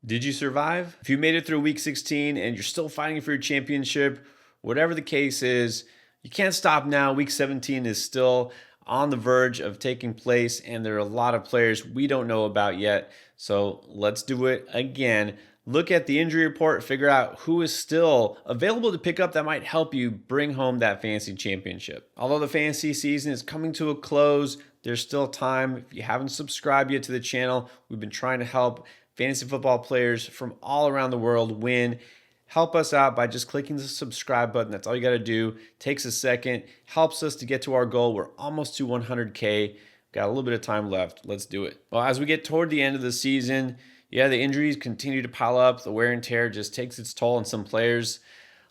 Did you survive? If you made it through week 16 and you're still fighting for your championship, whatever the case is, you can't stop now. Week 17 is still on the verge of taking place, and there are a lot of players we don't know about yet. So let's do it again. Look at the injury report, figure out who is still available to pick up that might help you bring home that fantasy championship. Although the fantasy season is coming to a close, there's still time. If you haven't subscribed yet to the channel, we've been trying to help fantasy football players from all around the world win. Help us out by just clicking the subscribe button. That's all you got to do. Takes a second, helps us to get to our goal. We're almost to 100K. Got a little bit of time left. Let's do it. Well, as we get toward the end of the season, yeah, the injuries continue to pile up. The wear and tear just takes its toll on some players.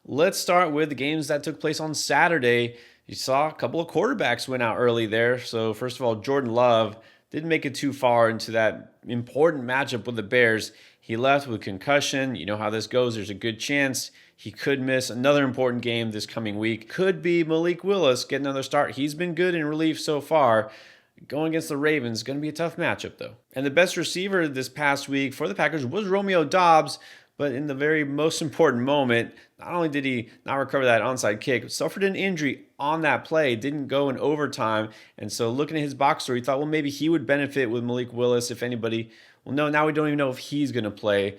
Let's start with the games that took place on Saturday. You saw a couple of quarterbacks went out early there. So first of all, Jordan Love didn't make it too far into that important matchup with the Bears. He left with concussion. You know how this goes. There's a good chance he could miss another important game this coming week. Could be Malik Willis get another start. He's been good in relief so far. Going against the Ravens is going to be a tough matchup, though. And the best receiver this past week for the Packers was Romeo Doubs, but in the very most important moment, not only did he not recover that onside kick, suffered an injury on that play, didn't go in overtime. And so looking at his box score, he thought, well, maybe he would benefit with Malik Willis if anybody. Well, no, now we don't even know if he's going to play.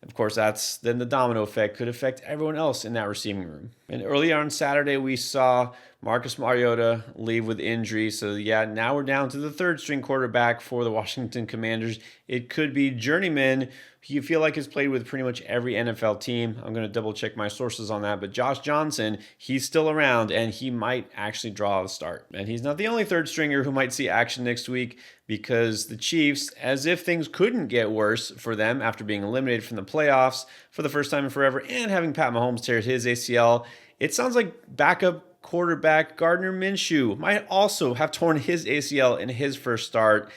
Of course, that's then the domino effect could affect everyone else in that receiving room. And earlier on Saturday, we saw Marcus Mariota leave with injury. So, yeah, now we're down to the third string quarterback for the Washington Commanders. It could be journeyman, who you feel like has played with pretty much every NFL team. I'm going to double check my sources on that. But Josh Johnson, he's still around, and he might actually draw the start. And he's not the only third stringer who might see action next week, because the Chiefs, as if things couldn't get worse for them after being eliminated from the playoffs for the first time in forever and having Pat Mahomes tear his ACL, it sounds like backup quarterback Gardner Minshew might also have torn his ACL in his first start.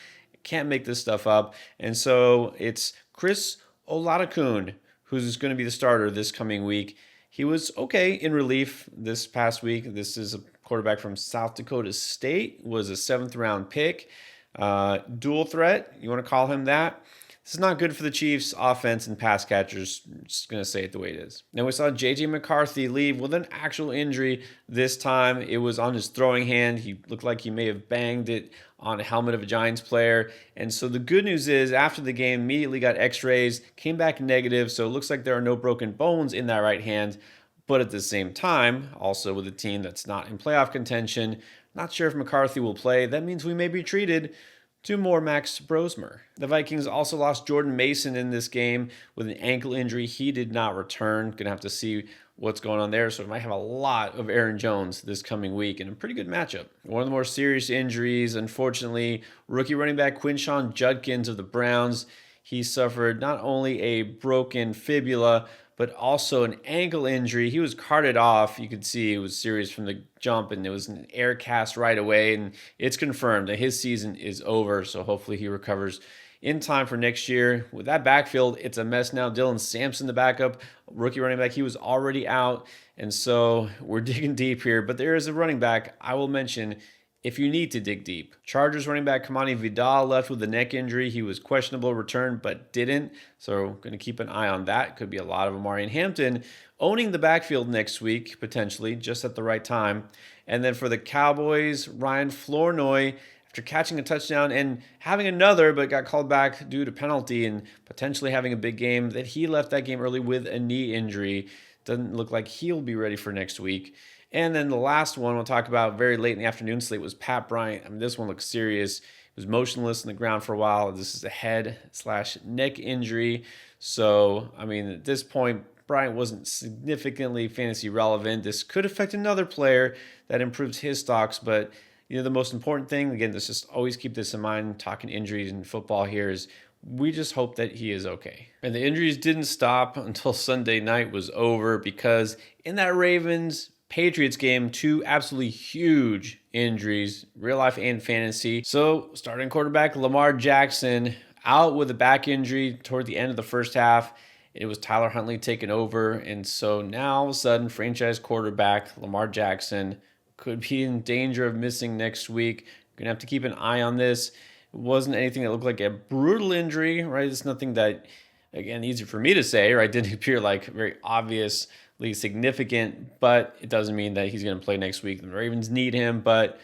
Can't make this stuff up. And so it's Chris Oladokun who's going to be the starter this coming week. He was okay in relief this past week. This is a quarterback from South Dakota State, was a 7th round pick. Dual threat, you want to call him that? This is not good for the Chiefs' offense and pass catchers. I'm just going to say it the way it is. Now, we saw J.J. McCarthy leave with an actual injury. This time, it was on his throwing hand. He looked like he may have banged it on a helmet of a Giants player. And so the good news is, after the game, immediately got x-rays, came back negative, so it looks like there are no broken bones in that right hand. But at the same time, also with a team that's not in playoff contention, not sure if McCarthy will play. That means we may be treated to more Max Brosmer. The Vikings also lost Jordan Mason in this game with an ankle injury. He did not return. Gonna have to see what's going on there. So we might have a lot of Aaron Jones this coming week in a pretty good matchup. One of the more serious injuries, unfortunately, rookie running back Quinshawn Judkins of the Browns. He suffered not only a broken fibula, but also an ankle injury. He was carted off. You could see it was serious from the jump, and it was an air cast right away. And it's confirmed that his season is over. So hopefully he recovers in time for next year. With that backfield, it's a mess now. Dylan Sampson, the backup rookie running back, he was already out. And so we're digging deep here. But there is a running back I will mention if you need to dig deep. Chargers running back Kamani Vidal left with a neck injury. He was questionable return, but didn't. So going to keep an eye on that. Could be a lot of Amari Hampton owning the backfield next week, potentially, just at the right time. And then for the Cowboys, Ryan Flournoy, after catching a touchdown and having another, but got called back due to penalty and potentially having a big game, that he left that game early with a knee injury. Doesn't look like he'll be ready for next week. And then the last one we'll talk about very late in the afternoon slate was Pat Bryant. I mean, this one looks serious. He was motionless on the ground for a while. This is a head/neck injury. So, I mean, at this point, Bryant wasn't significantly fantasy relevant. This could affect another player that improves his stocks. But, you know, the most important thing, again, let's just always keep this in mind, talking injuries in football here, is we just hope that he is okay. And the injuries didn't stop until Sunday night was over, because in that Ravens-Patriots game, 2 absolutely huge injuries, real life and fantasy. So starting quarterback Lamar Jackson out with a back injury toward the end of the first half. It was Tyler Huntley taking over. And so now all of a sudden, franchise quarterback Lamar Jackson could be in danger of missing next week. Going to have to keep an eye on this. It wasn't anything that looked like a brutal injury, right? It's nothing that Again, easy for me to say, right? Didn't appear like very obviously significant, but it doesn't mean that he's going to play next week. The Ravens need him, but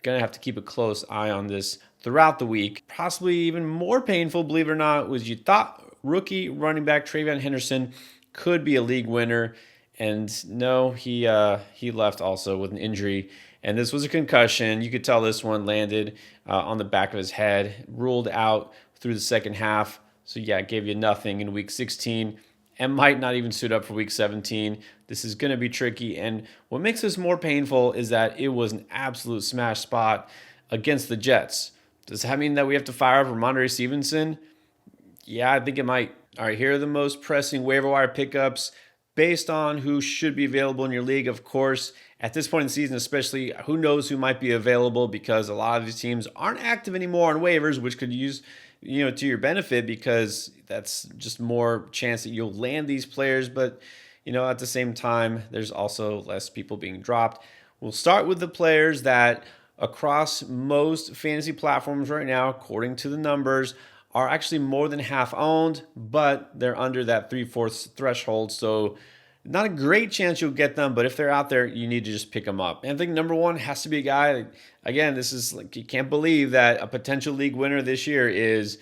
going to have to keep a close eye on this throughout the week. Possibly even more painful, believe it or not, was you thought rookie running back TreVeyon Henderson could be a league winner. And no, he left also with an injury. And this was a concussion. You could tell this one landed on the back of his head, ruled out through the second half. So yeah, it gave you nothing in week 16 and might not even suit up for week 17. This is going to be tricky. And what makes this more painful is that it was an absolute smash spot against the Jets. Does that mean that we have to fire up Ramondre Stevenson? Yeah, I think it might. All right, here are the most pressing waiver wire pickups based on who should be available in your league. Of course, at this point in the season, especially, who knows who might be available, because a lot of these teams aren't active anymore on waivers, which could use to your benefit, because that's just more chance that you'll land these players. But at the same time, there's also less people being dropped. We'll start with the players that across most fantasy platforms right now, according to the numbers, are actually more than half owned, but they're under that 3/4 threshold. So not a great chance you'll get them, but if they're out there, you need to just pick them up. And I think number one has to be a guy. Again, this is like, you can't believe that a potential league winner this year is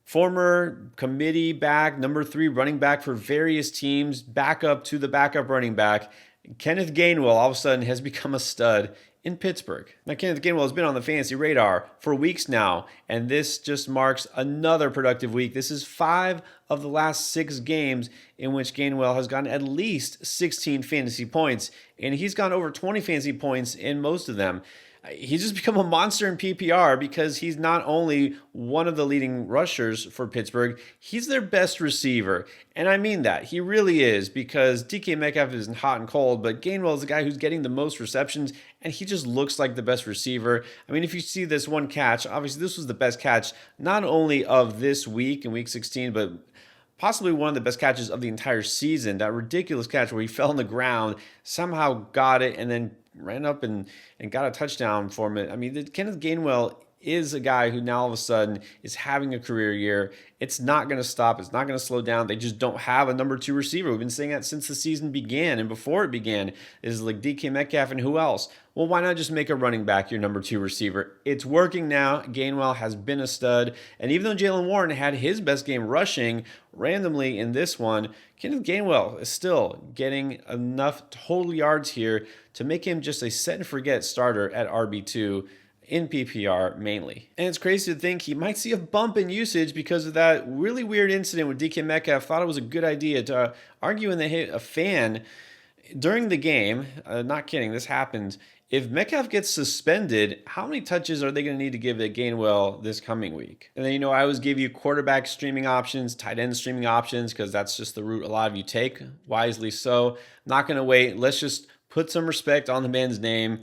former committee back, number 3 running back for various teams, backup to the backup running back. Kenneth Gainwell all of a sudden has become a stud in Pittsburgh. Now, Kenneth Gainwell has been on the fantasy radar for weeks now, and this just marks another productive week. This is 5 of the last 6 games in which Gainwell has gotten at least 16 fantasy points, and he's gone over 20 fantasy points in most of them. He's just become a monster in PPR because he's not only one of the leading rushers for Pittsburgh, he's their best receiver. And I mean that. He really is, because DK Metcalf is hot and cold, but Gainwell is the guy who's getting the most receptions, and he just looks like the best receiver. I mean, if you see this one catch, obviously this was the best catch not only of this week in week 16, but possibly one of the best catches of the entire season. That ridiculous catch where he fell on the ground, somehow got it, and then ran up and got a touchdown for him. I mean, Kenneth Gainwell is a guy who now all of a sudden is having a career year. It's not going to stop. It's not going to slow down. They just don't have a number 2 receiver. We've been saying that since the season began, and before it began is like DK Metcalf and who else? Well, why not just make a running back your number 2 receiver? It's working now. Gainwell has been a stud, and even though Jaylen Warren had his best game rushing randomly in this one, Kenneth Gainwell is still getting enough total yards here to make him just a set and forget starter at RB2 in PPR mainly. And it's crazy to think he might see a bump in usage because of that really weird incident with DK Metcalf. Thought it was a good idea to argue when they hit a fan during the game. Not kidding, this happened. If Metcalf gets suspended, how many touches are they going to need to give to Gainwell this coming week? And then, I always give you quarterback streaming options, tight end streaming options, because that's just the route a lot of you take, wisely so. Not going to wait. Let's just put some respect on the man's name.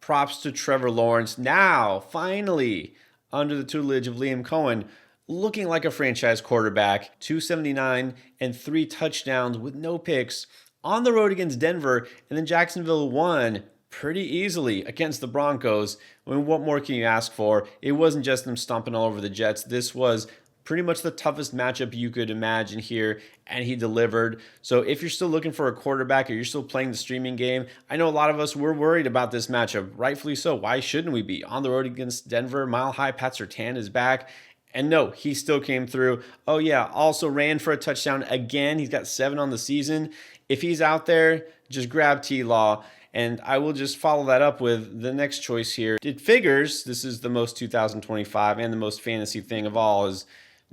Props to Trevor Lawrence. Now, finally, under the tutelage of Liam Cohen, looking like a franchise quarterback. 279 and 3 touchdowns with no picks on the road against Denver. And then Jacksonville won pretty easily against the Broncos. I mean, what more can you ask for? It wasn't just them stomping all over the Jets. This was pretty much the toughest matchup you could imagine here, and he delivered. So if you're still looking for a quarterback or you're still playing the streaming game, I know a lot of us were worried about this matchup, rightfully so. Why shouldn't we be? On the road against Denver, Mile High Pat Surtain is back. And no, he still came through. Oh yeah, also ran for a touchdown again. He's got 7 on the season. If he's out there, just grab T-Law. And I will just follow that up with the next choice here. It figures this is the most 2025 and the most fantasy thing of all, is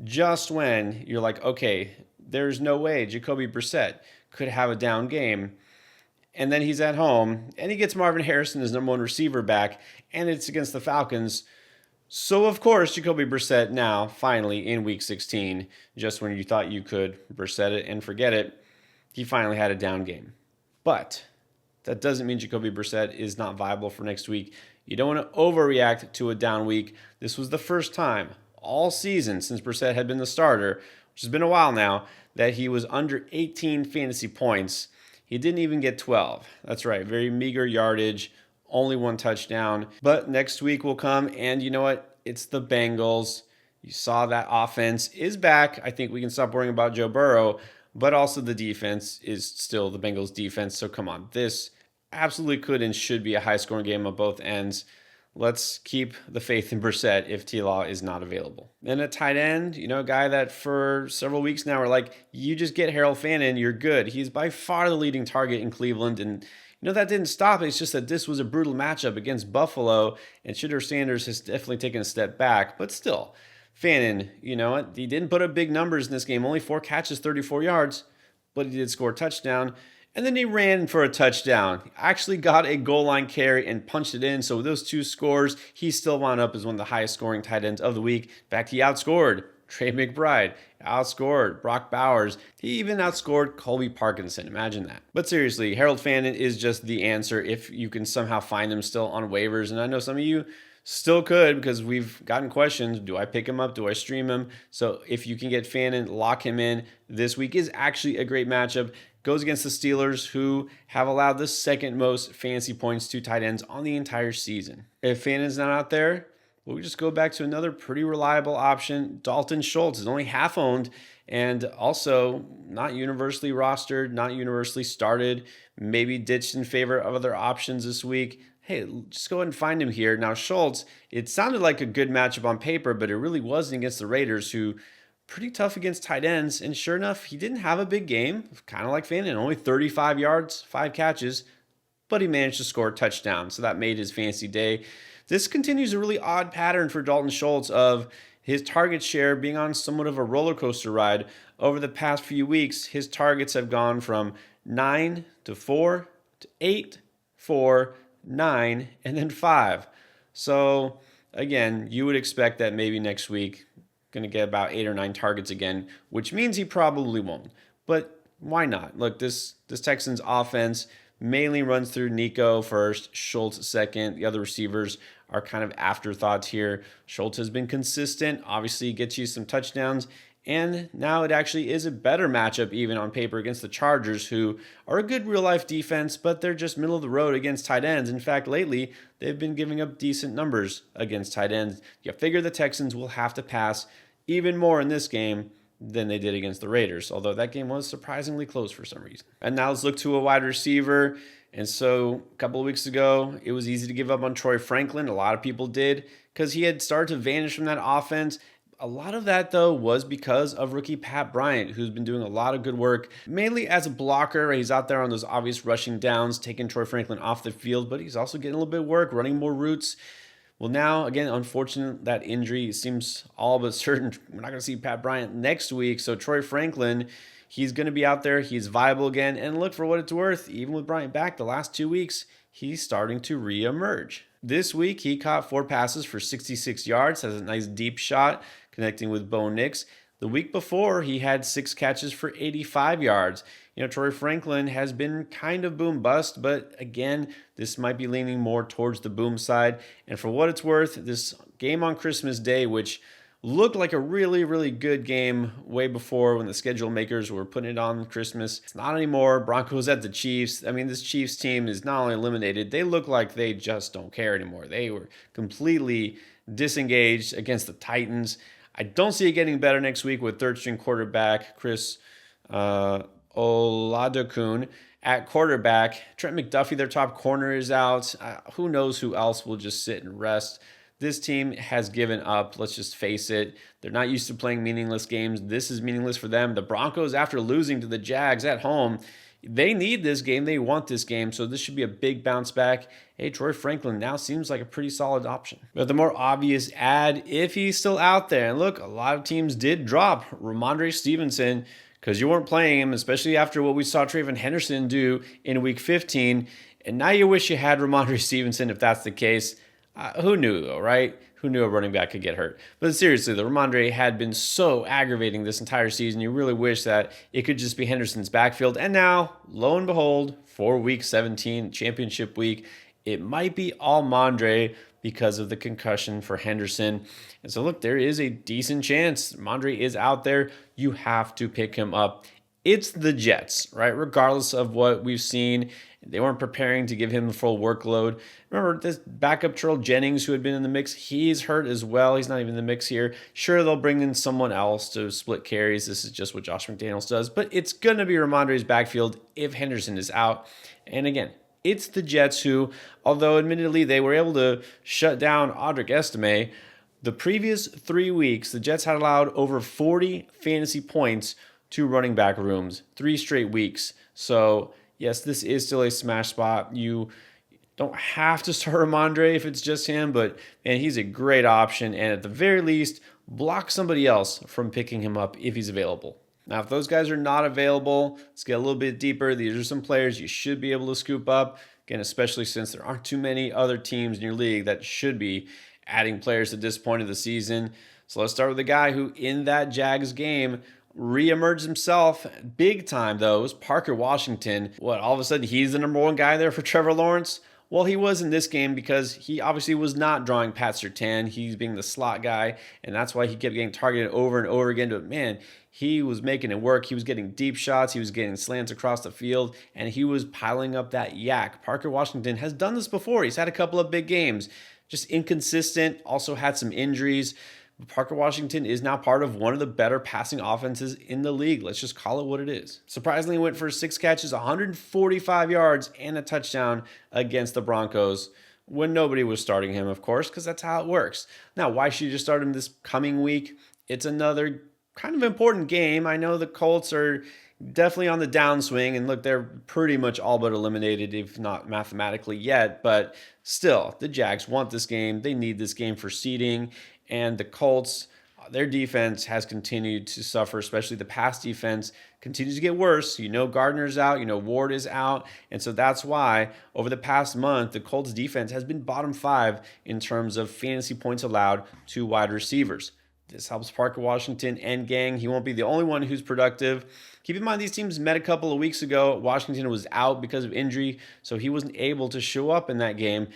just when you're like, okay, there's no way Jacoby Brissett could have a down game. And then he's at home, and he gets Marvin Harrison as number 1 receiver back, and it's against the Falcons. So, of course, Jacoby Brissett now, finally, in Week 16, just when you thought you could Brissett it and forget it, he finally had a down game. But that doesn't mean Jacoby Brissett is not viable for next week. You don't want to overreact to a down week. This was the first time all season since Brissett had been the starter, which has been a while now, that he was under 18 fantasy points. He didn't even get 12. That's right, very meager yardage, only 1 touchdown. But next week will come, and you know what? It's the Bengals. You saw that offense is back. I think we can stop worrying about Joe Burrow, but also the defense is still the Bengals defense. So come on, this absolutely could and should be a high scoring game on both ends. Let's keep the faith in Brissett if T-Law is not available. And at tight end, a guy that for several weeks now we're like, you just get Harold Fannin, you're good. He's by far the leading target in Cleveland. And that didn't stop. It's just that this was a brutal matchup against Buffalo, and Shedeur Sanders has definitely taken a step back. But still, Fannin, he didn't put up big numbers in this game. Only 4 catches, 34 yards, but he did score a touchdown. And then he ran for a touchdown. He actually got a goal line carry and punched it in. So with those 2 scores, he still wound up as one of the highest scoring tight ends of the week. In fact, he outscored Trey McBride, outscored Brock Bowers. He even outscored Colby Parkinson. Imagine that. But seriously, Harold Fannin is just the answer if you can somehow find him still on waivers. And I know some of you still could, because we've gotten questions. Do I pick him up? Do I stream him? So if you can get Fannin, lock him in. This week is actually a great matchup. Goes against the Steelers, who have allowed the second most fantasy points to tight ends on the entire season. If Fannin's not out there, we'll just go back to another pretty reliable option. Dalton Schultz is only half owned and also not universally rostered, not universally started, maybe ditched in favor of other options this week. Hey, just go ahead and find him here. Now, Schultz, it sounded like a good matchup on paper, but it really wasn't against the Raiders, who pretty tough against tight ends. And sure enough, he didn't have a big game, kind of like Fannin, only 35 yards, 5 catches, but he managed to score a touchdown. So that made his fantasy day. This continues a really odd pattern for Dalton Schultz of his target share being on somewhat of a roller coaster ride. Over the past few weeks, his targets have gone from 9 to 4 to 8, 4, 9, and then 5. So again, you would expect that maybe next week, going to get about 8 or 9 targets again, which means he probably won't. But why not? Look, this Texans offense mainly runs through Nico first, Schultz second. The other receivers are kind of afterthoughts here. Schultz has been consistent, obviously gets you some touchdowns, and now it actually is a better matchup even on paper against the Chargers, who are a good real-life defense, but they're just middle of the road against tight ends. In fact, lately, they've been giving up decent numbers against tight ends. You figure the Texans will have to pass even more in this game than they did against the Raiders, although that game was surprisingly close for some reason. And now let's look to a wide receiver. And so a couple of weeks ago, it was easy to give up on Troy Franklin. A lot of people did because he had started to vanish from that offense. A lot of that, though, was because of rookie Pat Bryant, who's been doing a lot of good work, mainly as a blocker. He's out there on those obvious rushing downs, taking Troy Franklin off the field, but he's also getting a little bit of work, running more routes. Well, now, again, unfortunate that injury seems all but certain. We're not going to see Pat Bryant next week. So Troy Franklin, he's going to be out there. He's viable again. And look, for what it's worth, even with Bryant back the last 2 weeks, he's starting to reemerge. This week, he caught 4 passes for 66 yards, has a nice deep shot connecting with Bo Nix. The week before, he had 6 catches for 85 yards. Troy Franklin has been kind of boom bust, but again, this might be leaning more towards the boom side. And for what it's worth, this game on Christmas Day, which looked like a really, really good game way before when the schedule makers were putting it on Christmas, it's not anymore. Broncos at the Chiefs. I mean, this Chiefs team is not only eliminated, they look like they just don't care anymore. They were completely disengaged against the Titans. I don't see it getting better next week with third-string quarterback Chris Oladokun at quarterback. Trent McDuffie, their top corner, is out. Who knows who else will just sit and rest. This team has given up. Let's just face it. They're not used to playing meaningless games. This is meaningless for them. The Broncos, after losing to the Jags at home, they need this game. They want this game. So this should be a big bounce back. Hey, Troy Franklin now seems like a pretty solid option. But the more obvious add, if he's still out there, and look, a lot of teams did drop Ramondre Stevenson because you weren't playing him, especially after what we saw Trayvon Henderson do in Week 15. And now you wish you had Ramondre Stevenson if that's the case. Who knew, though, right? Who knew a running back could get hurt? But seriously, the Ramondre had been so aggravating this entire season. You really wish that it could just be Henderson's backfield. And now, lo and behold, for Week 17, championship week, it might be all Mondre because of the concussion for Henderson. And so, look, there is a decent chance Mondre is out there. You have to pick him up It's the Jets, right? Regardless of what we've seen, they weren't preparing to give him the full workload. Remember this backup Terrell Jennings, who had been in the mix, he's hurt as well. He's not even in the mix here. Sure, they'll bring in someone else to split carries. This is just what Josh McDaniels does, but it's going to be Ramondre's backfield if Henderson is out. And again, it's the Jets who, although admittedly they were able to shut down Audric Estime, the previous 3 weeks, the Jets had allowed over 40 fantasy points to running back rooms, 3 straight weeks. So yes, this is still a smash spot. You don't have to start Ramondre if it's just him, but man, he's a great option. And at the very least, block somebody else from picking him up if he's available. Now, if those guys are not available, let's get a little bit deeper. These are some players you should be able to scoop up. Again, especially since there aren't too many other teams in your league that should be adding players at this point of the season. So let's start with the guy who in that Jags game reemerged himself big time, though. It was Parker Washington. All of a sudden he's the number one guy there for Trevor Lawrence? Well, he was in this game because he obviously was not drawing Pat Surtain. He's being the slot guy, and that's why he kept getting targeted over and over again. But man, he was making it work. He was getting deep shots. He was getting slants across the field, and he was piling up that yak. Parker Washington has done this before. He's had a couple of big games. Just inconsistent, also had some injuries. Parker Washington is now part of one of the better passing offenses in the league. Let's just call it what it is. Surprisingly, went for 6 catches, 145 yards, and a touchdown against the Broncos when nobody was starting him, of course, because that's how it works. Now, why should you just start him this coming week? It's another kind of important game. I know the Colts are definitely on the downswing, and look, they're pretty much all but eliminated, if not mathematically yet, but still, the Jags want this game. They need this game for seeding. And the Colts, their defense has continued to suffer, especially the pass defense continues to get worse. You know Gardner's out, you know Ward is out. And so that's why over the past month, the Colts defense has been bottom 5 in terms of fantasy points allowed to wide receivers. This helps Parker Washington and gang. He won't be the only one who's productive. Keep in mind, these teams met a couple of weeks ago. Washington was out because of injury, so he wasn't able to show up in that game.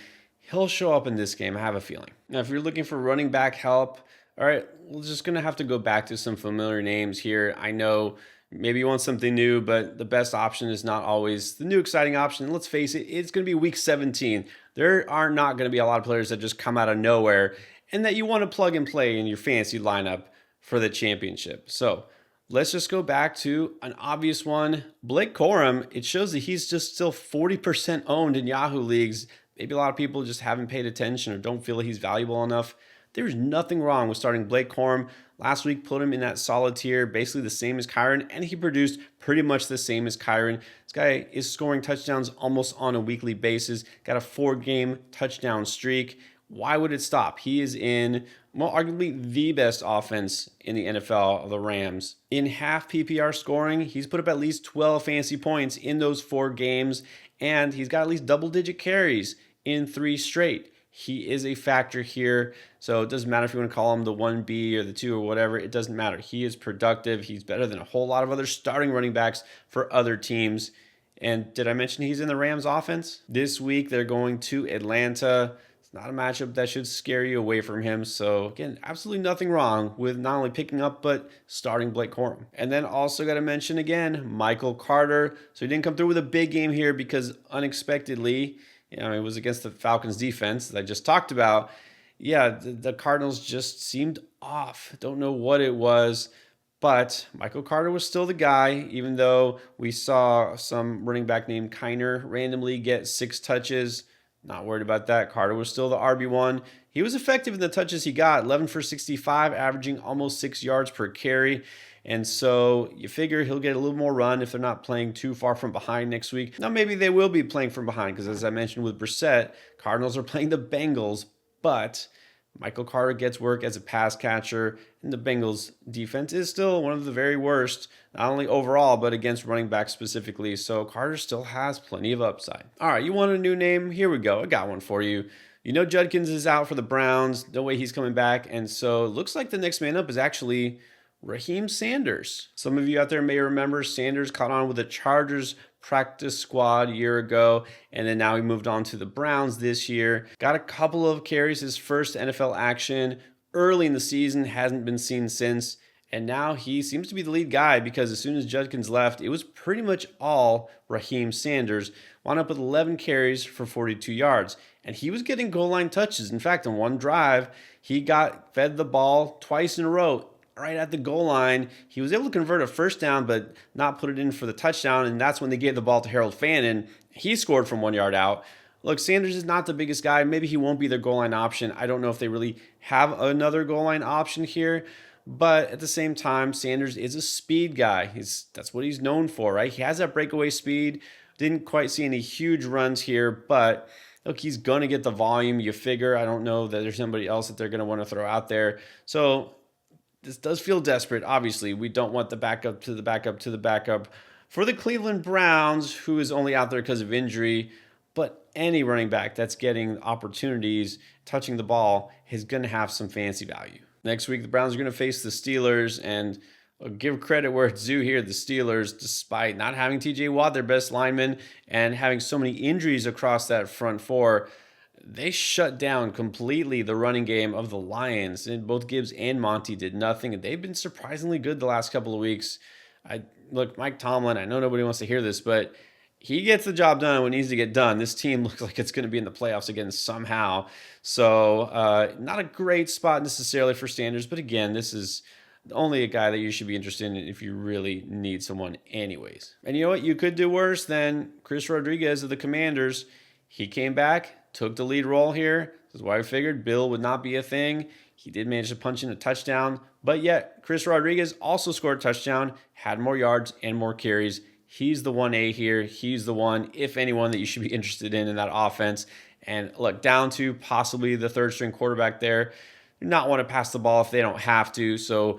He'll show up in this game, I have a feeling. Now, if you're looking for running back help, all right, we're just going to have to go back to some familiar names here. I know maybe you want something new, but the best option is not always the new exciting option. And let's face it, it's going to be week 17. There are not going to be a lot of players that just come out of nowhere and that you want to plug and play in your fantasy lineup for the championship. So let's just go back to an obvious one. Blake Corum, it shows that he's just still 40% owned in Yahoo leagues. Maybe a lot of people just haven't paid attention or don't feel that he's valuable enough. There's nothing wrong with starting Blake Corum. Last week, put him in that solid tier, basically the same as Kyron, and he produced pretty much the same as Kyron. This guy is scoring touchdowns almost on a weekly basis, got a 4-game touchdown streak. Why would it stop? He is in, well, arguably the best offense in the NFL, the Rams. In half PPR scoring, he's put up at least 12 fantasy points in those 4 games, and he's got at least double-digit carries in 3 straight. He is a factor here, so it doesn't matter if you want to call him the 1B or the 2 or whatever. It doesn't matter. He is productive. He's better than a whole lot of other starting running backs for other teams. And did I mention he's in the Rams offense? This week, they're going to Atlanta. It's not a matchup that should scare you away from him. So again, absolutely nothing wrong with not only picking up, but starting Blake Corum. And then also got to mention again, Michael Carter. So he didn't come through with a big game here because unexpectedly, it was against the Falcons defense that I just talked about. Yeah, the Cardinals just seemed off. Don't know what it was, but Michael Carter was still the guy, even though we saw some running back named Kiner randomly get 6 touches. Not worried about that. Carter was still the RB1. He was effective in the touches he got, 11 for 65, averaging almost 6 yards per carry. And so you figure he'll get a little more run if they're not playing too far from behind next week. Now, maybe they will be playing from behind because, as I mentioned with Brissett, Cardinals are playing the Bengals, but Michael Carter gets work as a pass catcher, and the Bengals defense is still one of the very worst, not only overall, but against running backs specifically. So Carter still has plenty of upside. All right, you want a new name? Here we go. I got one for you. You know Judkins is out for the Browns. No way he's coming back. And so it looks like the next man up is actually Raheem Sanders. Some of you out there may remember Sanders caught on with the Chargers practice squad a year ago, and then now he moved on to the Browns this year. Got a couple of carries, his first NFL action early in the season, hasn't been seen since, And now he seems to be the lead guy because as soon as Judkins left, it was pretty much all Raheem Sanders. Wound up with 11 carries for 42 yards. And he was getting goal line touches. In fact, on one drive, he got fed the ball twice in a row right at the goal line. He was able to convert a first down, but not put it in for the touchdown. And that's when they gave the ball to Harold Fannin. He scored from 1 yard out. Look, Sanders is not the biggest guy. Maybe he won't be their goal line option. I don't know if they really have another goal line option here. But at the same time, Sanders is a speed guy. That's what he's known for, right? He has that breakaway speed. Didn't quite see any huge runs here, but look, he's going to get the volume, you figure. I don't know that there's somebody else that they're going to want to throw out there. So this does feel desperate. Obviously, we don't want the backup to the backup to the backup for the Cleveland Browns, who is only out there because of injury. But any running back that's getting opportunities, touching the ball, is going to have some fancy value. Next week, the Browns are going to face the Steelers, and I'll give credit where it's due here. The Steelers, despite not having TJ Watt, their best lineman, and having so many injuries across that front four, they shut down completely the running game of the Lions. And both Gibbs and Monty did nothing, and they've been surprisingly good the last couple of weeks. Look, Mike Tomlin, I know nobody wants to hear this, but he gets the job done when it needs to get done. This team looks like it's going to be in the playoffs again somehow. So not a great spot necessarily for Sanders, but again, this is only a guy that you should be interested in if you really need someone anyways. And you know what? You could do worse than Chris Rodriguez of the Commanders. He came back, took the lead role here. This is why I figured Bill would not be a thing. He did manage to punch in a touchdown, but yet Chris Rodriguez also scored a touchdown, had more yards and more carries. He's the 1A here. He's the one, if anyone, that you should be interested in that offense. And look, down to possibly the third string quarterback there. Do not want to pass the ball if they don't have to. So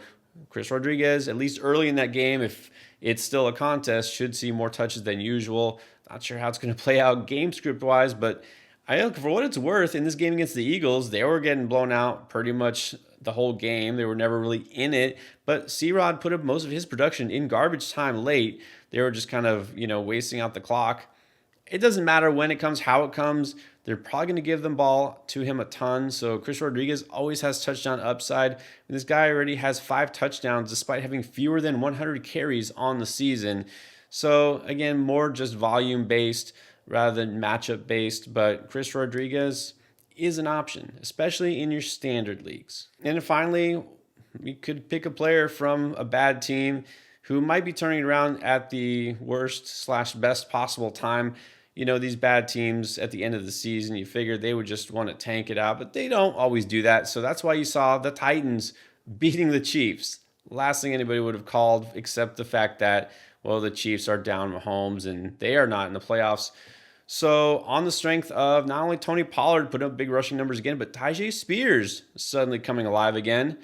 Chris Rodriguez, at least early in that game, if it's still a contest, should see more touches than usual. Not sure how it's going to play out game script wise, but I look, for what it's worth, in this game against the Eagles, they were getting blown out pretty much the whole game. They were never really in it. But C-Rod put up most of his production in garbage time late. They were just kind of, wasting out the clock. It doesn't matter when it comes, how it comes. They're probably going to give the ball to him a ton. So Chris Rodriguez always has touchdown upside. And this guy already has 5 touchdowns despite having fewer than 100 carries on the season. So again, more just volume based rather than matchup based. But Chris Rodriguez is an option, especially in your standard leagues. And finally, you could pick a player from a bad team who might be turning around at the worst/best possible time. These bad teams at the end of the season, you figured they would just want to tank it out, but they don't always do that. So that's why you saw the Titans beating the Chiefs. Last thing anybody would have called, except the fact that, well, the Chiefs are down Mahomes and they are not in the playoffs. So on the strength of not only Tony Pollard putting up big rushing numbers again, but Tyjae Spears suddenly coming alive again.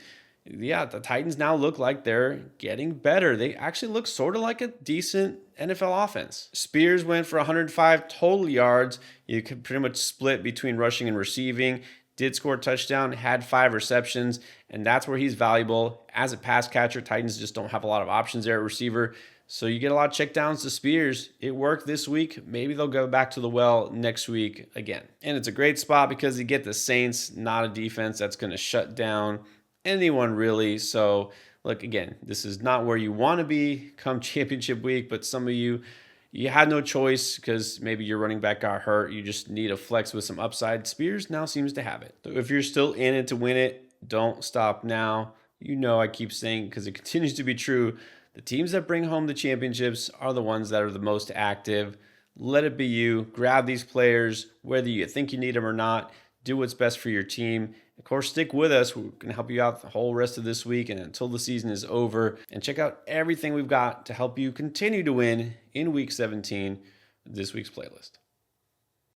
Yeah, the Titans now look like they're getting better. They actually look sort of like a decent NFL offense. Spears went for 105 total yards. You could pretty much split between rushing and receiving. Did score a touchdown, had 5 receptions, and that's where he's valuable. As a pass catcher, Titans just don't have a lot of options there at receiver. So you get a lot of checkdowns to Spears. It worked this week. Maybe they'll go back to the well next week again. And it's a great spot because you get the Saints, not a defense that's going to shut down anyone really. So look, again, this is not where you want to be come championship week, but some of you had no choice because maybe your running back got hurt. You just need a flex with some upside. Spears now seems to have it. So if you're still in it to win it, don't stop now. I keep saying, because it continues to be true, the teams that bring home the championships are the ones that are the most active. Let it be you. Grab these players, whether you think you need them or not. Do what's best for your team. Of course, stick with us. We're going to help you out the whole rest of this week and until the season is over. And check out everything we've got to help you continue to win in Week 17, this week's playlist.